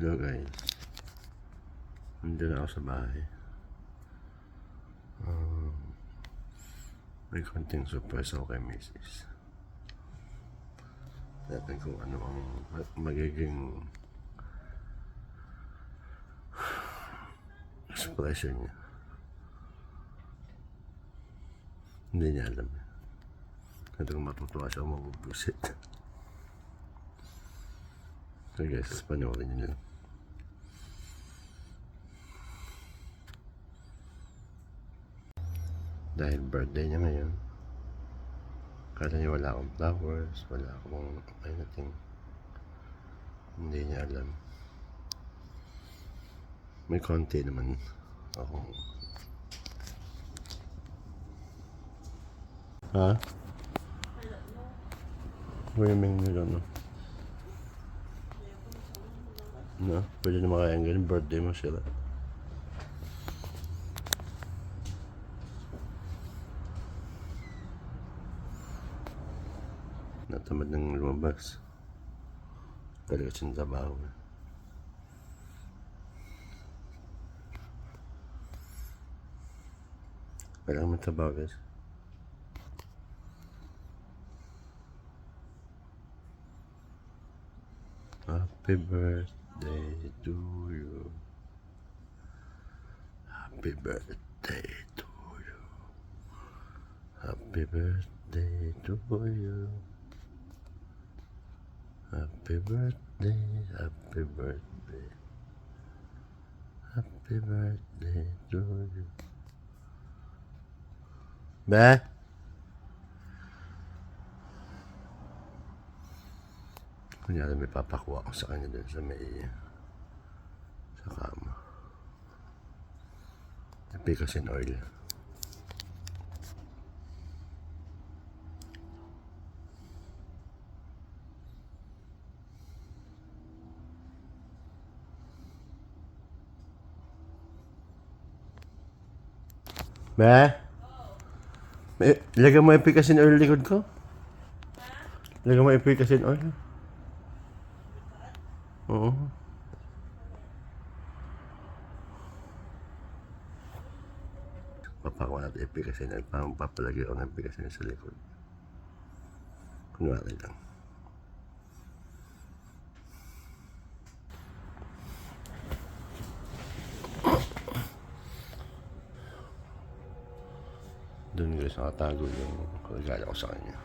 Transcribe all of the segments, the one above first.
Hello guys, nandun ako sa bahay. May konting surprise ako kay Mrs. Natin kung ano ang magiging expression niya. Hindi niya alam. Ito kung matutuwa siya mabubusit. So guys, panoorin niyo lang. Dahil birthday niya ngayon, kala niya wala akong flowers, wala akong anything. Hindi niya alam. May konti naman ako. Ha? Swimming nila, no? No? Pwede naman kaya ang ganun, birthday mo sila. Natamad ng lumabas. Talaga siyang trabaho. Kailangan magtrabaho, guys. Happy birthday to you. Happy birthday to you. Happy birthday to you. Happy birthday, happy birthday. Happy birthday to you. Ba? Kunyari may papakuha ko sa kanya dun sa kama. Picasin oil. Ba? Lagyan mo yung picasin oil likod ko? Lagyan mo yung picasin oil? Oo. Papakuha natin yung picasin oil. Parang papalagay ako ng picasin sa likod. Kunwari lang. Doon guys, nakatago yung regalo ko sa kanya.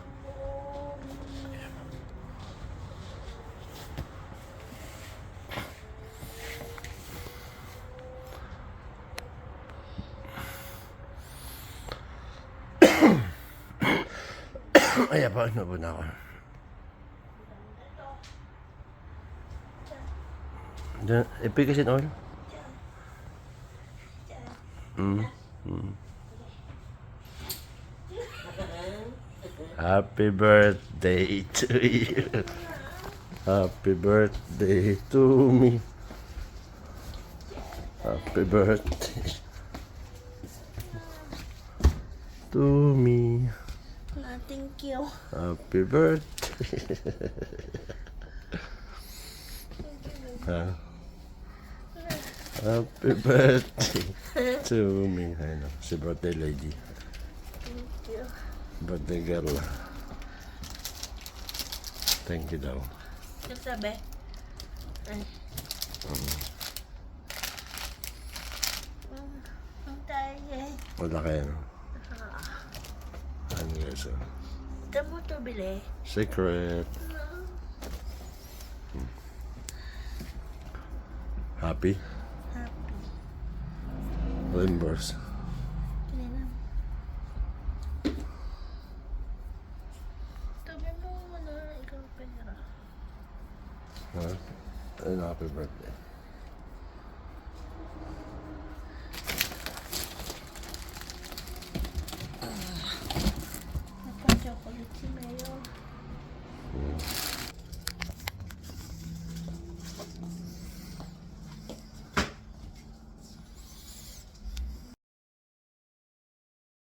Ay, pa, nabun ako. Picasin oil? Happy birthday to you. Happy birthday to me. Happy birthday to me. Thank you. Happy birthday. Happy birthday to me. Ay no, si birthday lady. Thank you. Birthday girl. Thank you daw. Ano sabi? Ang tayo eh. Wala kayo. Ano guys? Ito mo ito bili? Secret. Happy? Happy. Reimburse. Kailan? Tabi mo muna ikaw pera. Ha? Ayun, happy birthday.